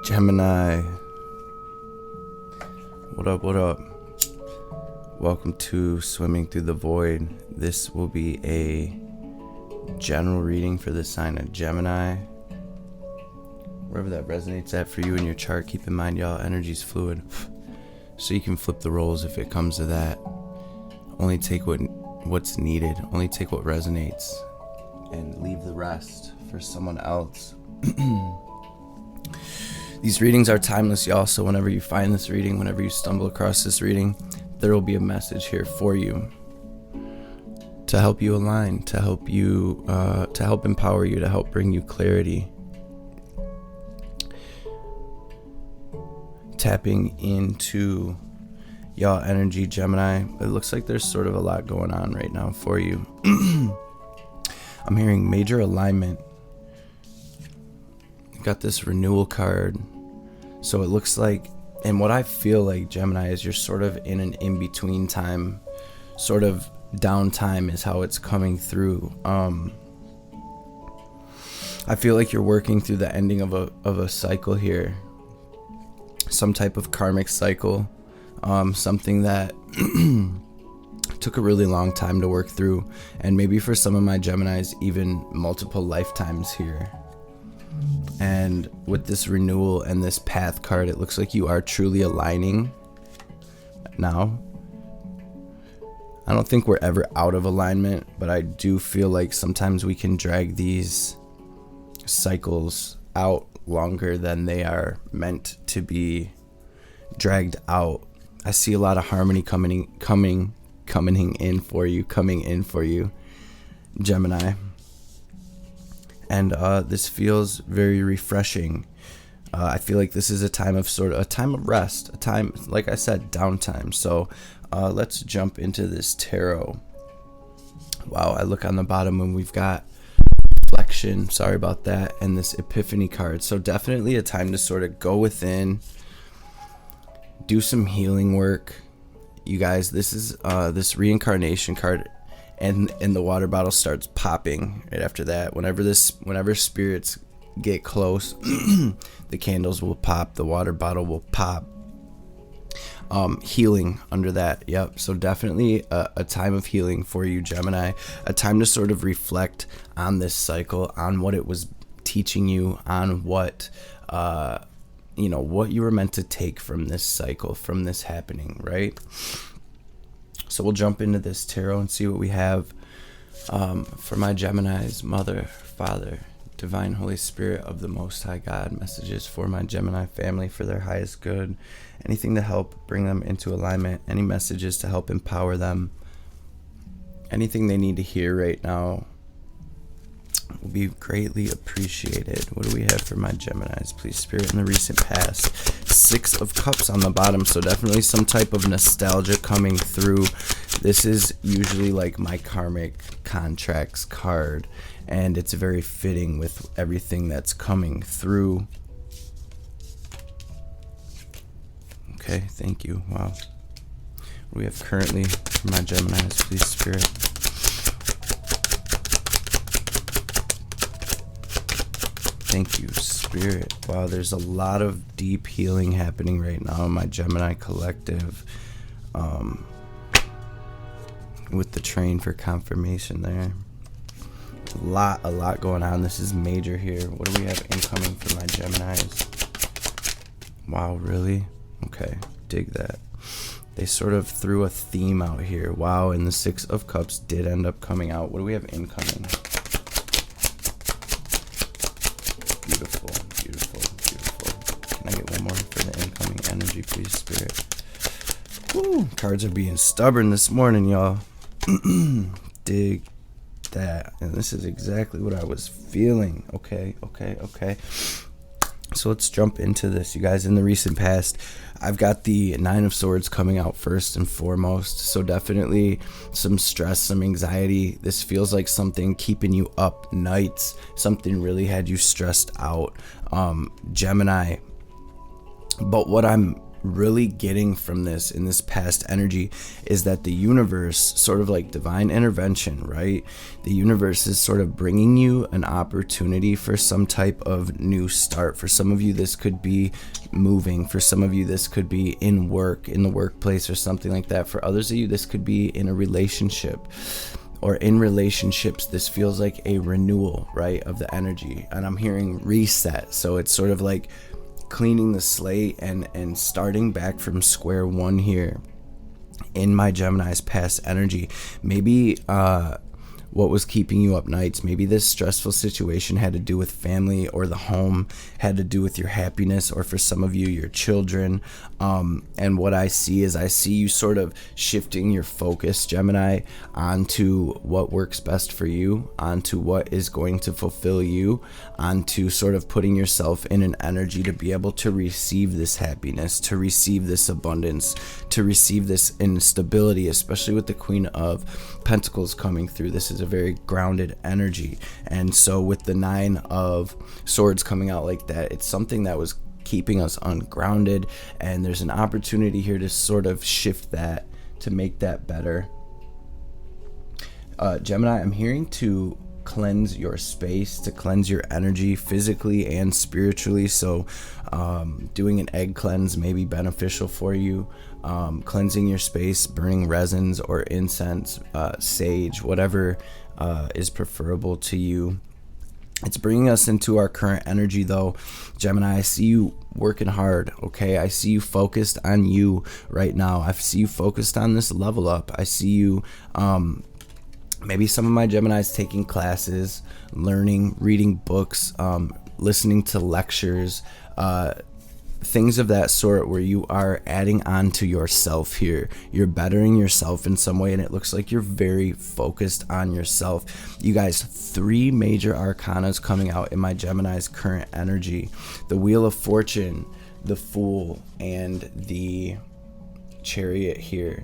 Gemini, what up, what up? Welcome to Swimming Through the Void. This will be a general reading for the sign of Gemini. Wherever that resonates at for you in your chart, keep in mind, y'all, energy's fluid. So you can flip the roles if it comes to that. Only take what's needed, only take what resonates, and leave the rest for someone else. These readings are timeless, y'all, so whenever you find this reading, whenever you stumble across this reading, there will be a message here for you to help you align, to help you, to help empower you, to help bring you clarity. Tapping into y'all energy, Gemini. It looks like there's sort of a lot going on right now for you. I'm hearing major alignment. Got this renewal card. So it looks like, and what I feel like, Gemini, is you're sort of in an in-between time, sort of downtime is how it's coming through. I feel like you're working through the ending of a cycle here, some type of karmic cycle, something that took a really long time to work through, and maybe for some of my Geminis, even multiple lifetimes here. And with this renewal and this path card, it looks like you are truly aligning now. I don't think we're ever out of alignment, but I do feel like sometimes we can drag these cycles out longer than they are meant to be dragged out. I see a lot of harmony coming in for you, Gemini. And this feels very refreshing. I feel like this is a time of rest, a time, like I said, downtime. So let's jump into this tarot. Wow, I look on the bottom and we've got reflection, sorry about that, and this epiphany card. So definitely a time to sort of go within, do some healing work. You guys, this is this reincarnation card. And the water bottle starts popping right after that. Whenever spirits get close, the candles will pop, the water bottle will pop. Healing under that. Yep. So definitely a time of healing for you, Gemini. A time to sort of reflect on this cycle, on what it was teaching you, on what what you were meant to take from this cycle, from this happening, right? So we'll jump into this tarot and see what we have for my Geminis. Mother, Father, Divine Holy Spirit of the Most High God. Messages for my Gemini family for their highest good. Anything to help bring them into alignment. Any messages to help empower them. Anything they need to hear right now will be greatly appreciated. What do we have for my Geminis? Please, Spirit, in the recent past. 6 of Cups on the bottom, so definitely some type of nostalgia coming through. This is usually like my karmic contracts card, and it's very fitting with everything that's coming through. Okay, thank you. Wow. What do we have currently for my Geminis? Please, Spirit. Thank you, Spirit. Wow, there's a lot of deep healing happening right now in my Gemini collective. With the train for confirmation there. A lot going on. This is major here. What do we have incoming for my Geminis? Wow, really? Okay, dig that. They sort of threw a theme out here. Wow, and the 6 of Cups did end up coming out. What do we have incoming? Beautiful. Can I get one more for the incoming energy, please, Spirit? Woo, cards are being stubborn this morning, y'all. Dig that. And this is exactly what I was feeling. Okay. So let's jump into this, you guys. In the recent past, I've got the 9 of Swords coming out first and foremost. So definitely some stress, some anxiety. This feels like something keeping you up nights. Something really had you stressed out, Gemini. But what I'm really getting from this in this past energy is that the universe, sort of like divine intervention, right? The universe is sort of bringing you an opportunity for some type of new start. For some of you, this could be moving. For some of you, this could be in the workplace or something like that. For others of you, this could be in a relationship. Or in relationships, this feels like a renewal, right, of the energy. And I'm hearing reset. So it's sort of like cleaning the slate and starting back from square one here in my Gemini's past energy. Maybe what was keeping you up nights, maybe this stressful situation had to do with family or the home, had to do with your happiness, or for some of you, your children. And what I see is I see you sort of shifting your focus, Gemini, onto what works best for you, onto what is going to fulfill you, onto sort of putting yourself in an energy to be able to receive this happiness, to receive this abundance, to receive this instability, especially with the Queen of Pentacles coming through. This is a very grounded energy. And so with the Nine of Swords coming out like that, it's something that was keeping us ungrounded, and there's an opportunity here to sort of shift that, to make that better. Gemini, I'm hearing to cleanse your space, to cleanse your energy physically and spiritually. So doing an egg cleanse may be beneficial for you. Cleansing your space, burning resins or incense, sage, whatever is preferable to you. It's bringing us into our current energy though. Gemini, I see you working hard, okay? I see you focused on you right now. I see you focused on this level up. I see you, maybe some of my Geminis taking classes, learning, reading books, listening to lectures, things of that sort, where you are adding on to yourself here. You're bettering yourself in some way, and it looks like you're very focused on yourself. You guys, 3 major arcanas coming out in my Gemini's current energy: the Wheel of Fortune, the Fool, and the Chariot here.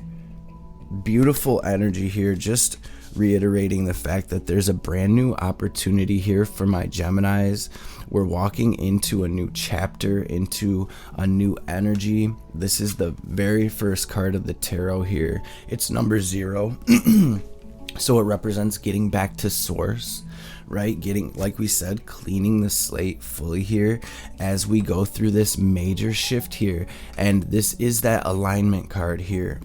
Beautiful energy here, just reiterating the fact that there's a brand new opportunity here for my Geminis. We're walking into a new chapter, into a new energy. This is the very first card of the tarot here. It's number 0. So it represents getting back to source, right? Getting, like we said, cleaning the slate fully here as we go through this major shift here. And this is that alignment card here,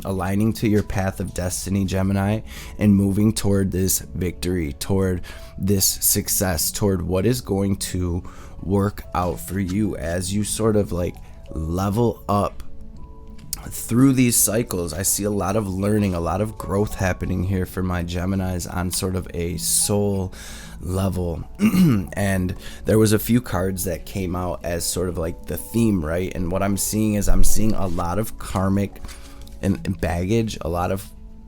aligning to your path of destiny, Gemini, and moving toward this victory, toward this success, toward what is going to work out for you as you sort of like level up through these cycles. I see a lot of learning, a lot of growth happening here for my Geminis on sort of a soul level. And there was a few cards that came out as sort of like the theme, right? And what I'm seeing is I'm seeing a lot of karmic and baggage, a lot of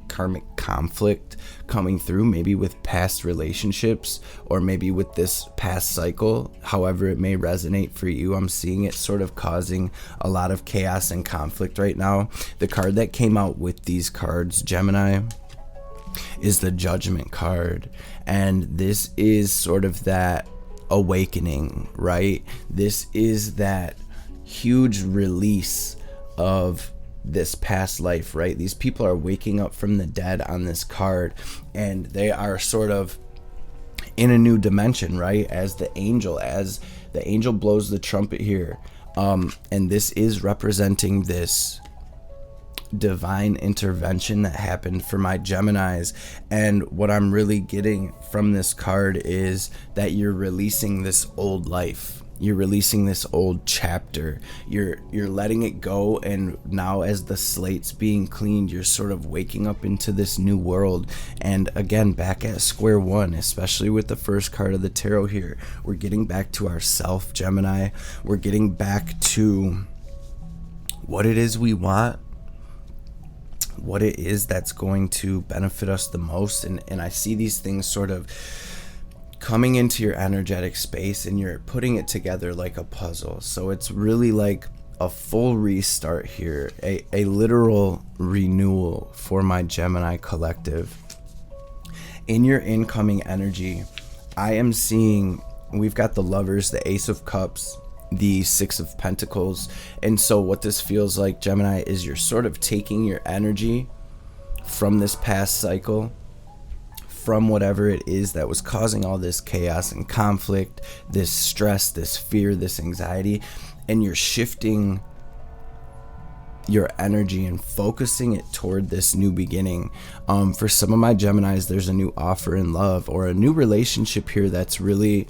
karmic conflict coming through, maybe with past relationships or maybe with this past cycle. However it may resonate for you, I'm seeing it sort of causing a lot of chaos and conflict right now. The card that came out with these cards, Gemini, is the Judgment card, and this is sort of that awakening, right? This is that huge release of this past life, right? These people are waking up from the dead on this card, and they are sort of in a new dimension, right? As the angel blows the trumpet here, and this is representing this divine intervention that happened for my Geminis. And what I'm really getting from this card is that you're releasing this old life. You're releasing this old chapter. You're letting it go, and now as the slate's being cleaned, you're sort of waking up into this new world. And again, back at square one, especially with the first card of the tarot here. We're getting back to ourself, Gemini. We're getting back to what it is we want, what it is that's going to benefit us the most. And I see these things sort of coming into your energetic space, and you're putting it together like a puzzle. So it's really like a full restart here, a literal renewal for my Gemini collective. In your incoming energy, I am seeing, we've got the Lovers, the Ace of Cups, the Six of Pentacles. And so what this feels like, Gemini, is you're sort of taking your energy from this past cycle, from whatever it is that was causing all this chaos and conflict, this stress, this fear, this anxiety, and you're shifting your energy and focusing it toward this new beginning. For some of my Geminis, there's a new offer in love or a new relationship here that's really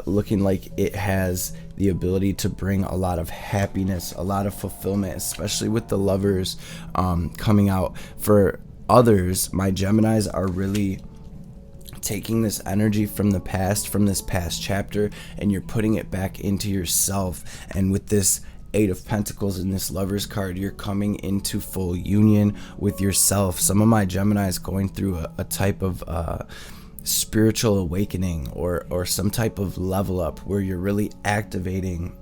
looking like it has the ability to bring a lot of happiness, a lot of fulfillment, especially with the Lovers coming out. For others, my Geminis are really taking this energy from the past, from this past chapter, and you're putting it back into yourself. And with this Eight of Pentacles in this Lovers card, you're coming into full union with yourself. Some of my Geminis going through a type of spiritual awakening or some type of level up where you're really activating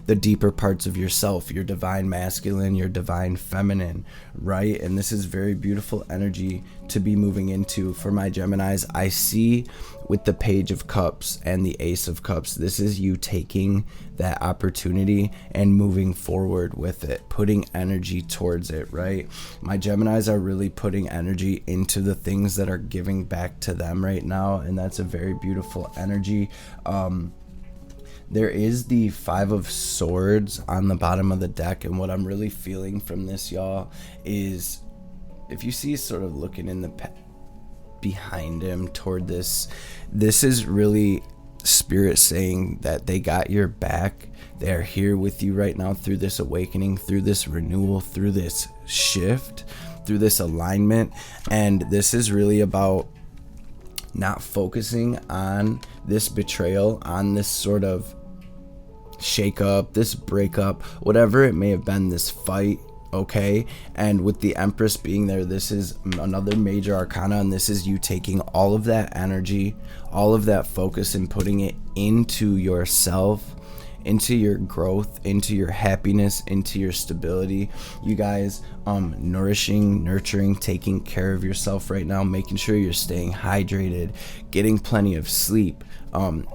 the deeper parts of yourself, your divine masculine, your divine feminine, right? And this is very beautiful energy to be moving into. For my Geminis, I see with the Page of Cups and the Ace of Cups, this is you taking that opportunity and moving forward with it, putting energy towards it, right? My Geminis are really putting energy into the things that are giving back to them right now, and that's a very beautiful energy. There is the Five of Swords on the bottom of the deck, and what I'm really feeling from this, y'all, is if you see sort of looking in the behind him toward this is really Spirit saying that they got your back. They are here with you right now through this awakening, through this renewal, through this shift, through this alignment. And this is really about not focusing on this betrayal, on this sort of shake up, this breakup, whatever it may have been, this fight, okay? And with the Empress being there, this is another major arcana, and this is you taking all of that energy, all of that focus, and putting it into yourself, into your growth, into your happiness, into your stability. You guys, nourishing, nurturing, taking care of yourself right now, making sure you're staying hydrated, getting plenty of sleep,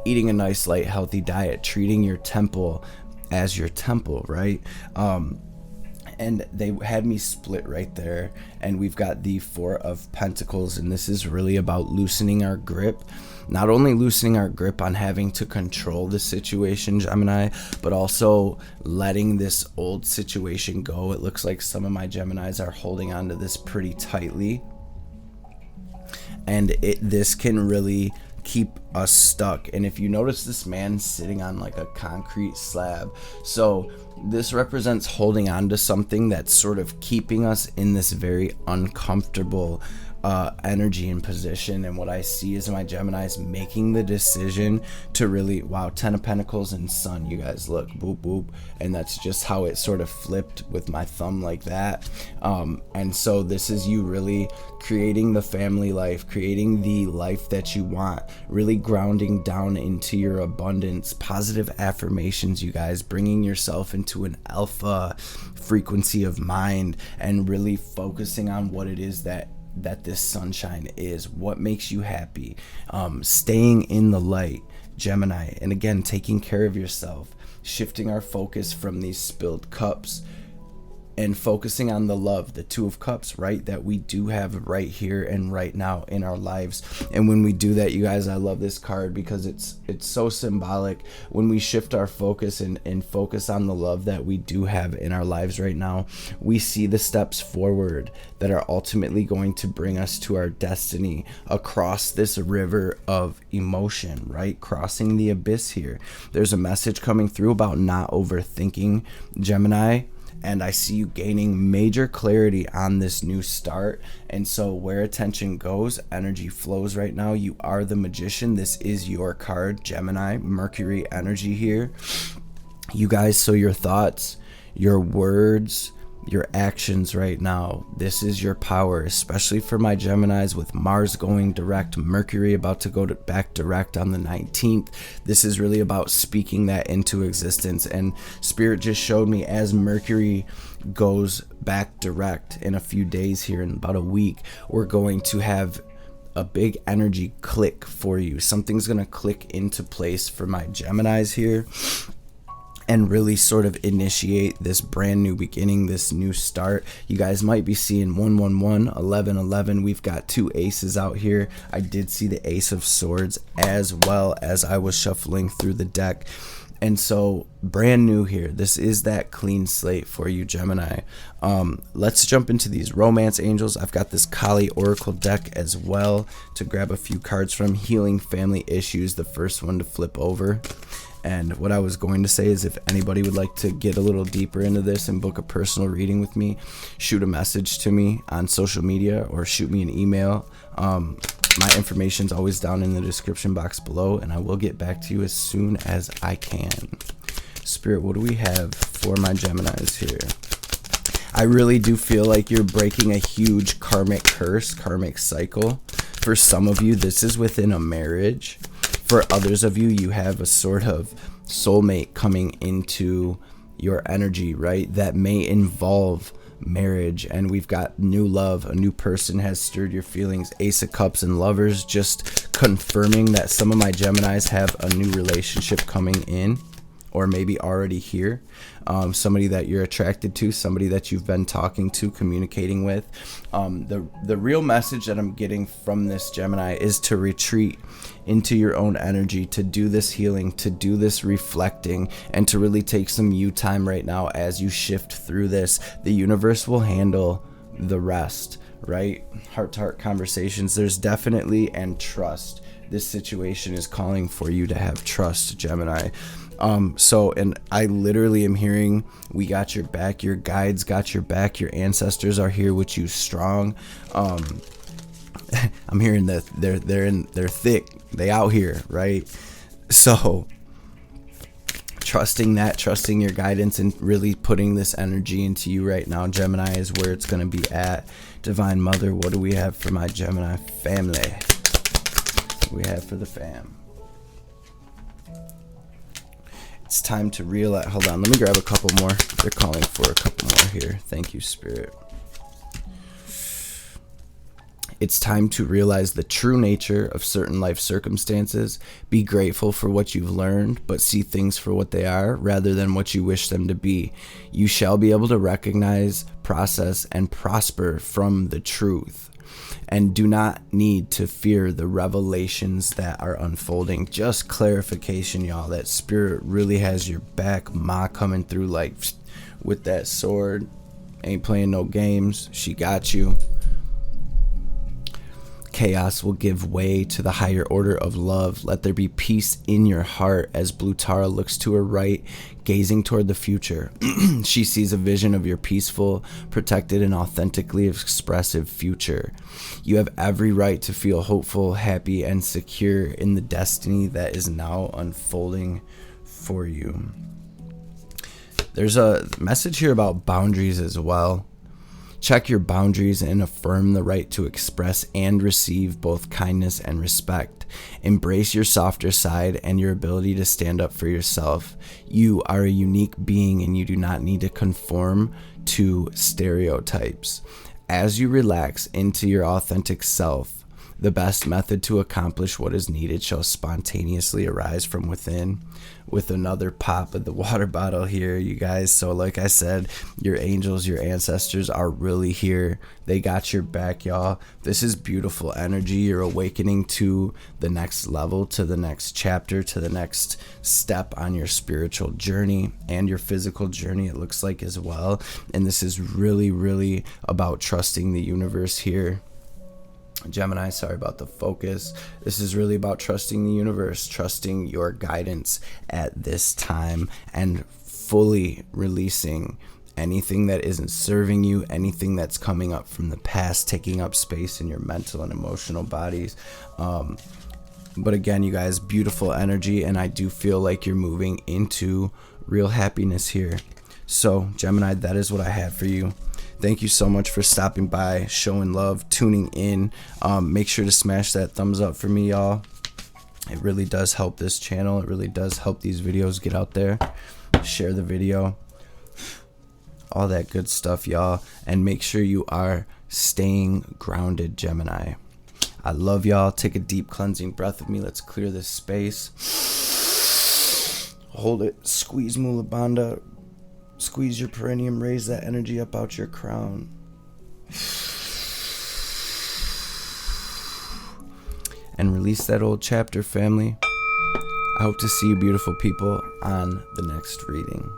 eating a nice, light, healthy diet, treating your temple as your temple, right? And they had me split right there, and we've got the Four of Pentacles, and this is really about loosening our grip. Not only loosening our grip on having to control the situation, Gemini, but also letting this old situation go. It looks like some of my Geminis are holding on to this pretty tightly, and this can really keep us stuck. And if you notice, this man sitting on like a concrete slab, so this represents holding on to something that's sort of keeping us in this very uncomfortable energy and position. And what I see is my Geminis making the decision to really, wow, Ten of Pentacles and Sun, you guys, look, boop boop, and that's just how it sort of flipped with my thumb like that. And so this is you really creating the family life, creating the life that you want, really grounding down into your abundance, positive affirmations, you guys, bringing yourself into an alpha frequency of mind, and really focusing on what it is that this sunshine is, what makes you happy, staying in the light, Gemini. And again, taking care of yourself, shifting our focus from these spilled cups and focusing on the love, the Two of Cups, right, that we do have right here and right now in our lives. And when we do that, you guys, I love this card because it's so symbolic. When we shift our focus and focus on the love that we do have in our lives right now, we see the steps forward that are ultimately going to bring us to our destiny across this river of emotion, right? Crossing the abyss here. There's a message coming through about not overthinking, Gemini. And I see you gaining major clarity on this new start. And so where attention goes, energy flows right now. You are the Magician. This is your card, Gemini, Mercury energy here. You guys, so your thoughts, your words, your actions right now, this is your power, especially for my Geminis with Mars going direct, Mercury about to go back direct on the 19th. This is really about speaking that into existence. And Spirit just showed me, as Mercury goes back direct in a few days here, in about a week, we're going to have a big energy click for you. Something's going to click into place for my Geminis here and really sort of initiate this brand new beginning, this new start. You guys might be seeing 111, 1111. We've got 2 aces out here. I did see the Ace of Swords as well as I was shuffling through the deck. And so brand new here. This is that clean slate for you, Gemini. Let's jump into these romance angels. I've got this Kali Oracle deck as well to grab a few cards from. Healing Family Issues, the first one to flip over. And what I was going to say is, if anybody would like to get a little deeper into this and book a personal reading with me, shoot a message to me on social media or shoot me an email. My information is always down in the description box below, and I will get back to you as soon as I can. Spirit, what do we have for my Geminis here? I really do feel like you're breaking a huge karmic curse, karmic cycle. For some of you, this is within a marriage. For others of you, you have a sort of soulmate coming into your energy, right? That may involve marriage, and we've got new love. A new person has stirred your feelings. Ace of Cups and Lovers, just confirming that some of my Geminis have a new relationship coming in, or maybe already here. Somebody that you're attracted to, somebody that you've been talking to, communicating with. The real message that I'm getting from this Gemini is to retreat into your own energy, to do this healing, to do this reflecting, and to really take some you time right now as you shift through this. The universe will handle the rest, right? Heart-to-heart conversations. There's definitely, and trust. This situation is calling for you to have trust, Gemini. And I literally am hearing, we got your back, your guides got your back, your ancestors are here with you strong. I'm hearing that they're thick, they out here, right? So trusting your guidance and really putting this energy into you right now, Gemini, is where it's going to be at. Divine Mother, what do we have for my Gemini family? What do we have for the fam? It's time to realize. Hold on, let me grab a couple more. They're calling for a couple more here. Thank you, Spirit. It's time to realize the true nature of certain life circumstances. Be grateful for what you've learned, but see things for what they are rather than what you wish them to be. You shall be able to recognize, process, and prosper from the truth. And do not need to fear the revelations that are unfolding. Just clarification, y'all, that Spirit really has your back. Ma coming through like with that sword. Ain't playing no games. She got you. Chaos will give way to the higher order of love. Let there be peace in your heart as Blue Tara looks to her right, gazing toward the future. She sees a vision of your peaceful, protected, and authentically expressive future. You have every right to feel hopeful, happy, and secure in the destiny that is now unfolding for you. There's a message here about boundaries as well. Check your boundaries and affirm the right to express and receive both kindness and respect. Embrace your softer side and your ability to stand up for yourself. You are a unique being and you do not need to conform to stereotypes. As you relax into your authentic self, the best method to accomplish what is needed shall spontaneously arise from within. With another pop of the water bottle here, you guys. So like I said, your angels, your ancestors are really here. They got your back, y'all. This is beautiful energy. You're awakening to the next level, to the next chapter, to the next step on your spiritual journey and your physical journey, it looks like, as well. And this is really, really about trusting the universe here. Gemini, sorry about the focus. This is really about trusting the universe, trusting your guidance at this time, and fully releasing anything that isn't serving you, anything that's coming up from the past, taking up space in your mental and emotional bodies. But again, you guys, beautiful energy, and I do feel like you're moving into real happiness here. So, Gemini, that is what I have for you. Thank you so much for stopping by, showing love, tuning in. Make sure to smash that thumbs up for me, y'all. It really does help this channel. It really does help these videos get out there. Share the video. All that good stuff, y'all. And make sure you are staying grounded, Gemini. I love y'all. Take a deep cleansing breath with me. Let's clear this space. Hold it. Squeeze Mula Bandha. Squeeze your perineum. Raise that energy up out your crown. And release that old chapter, family. I hope to see you beautiful people on the next reading.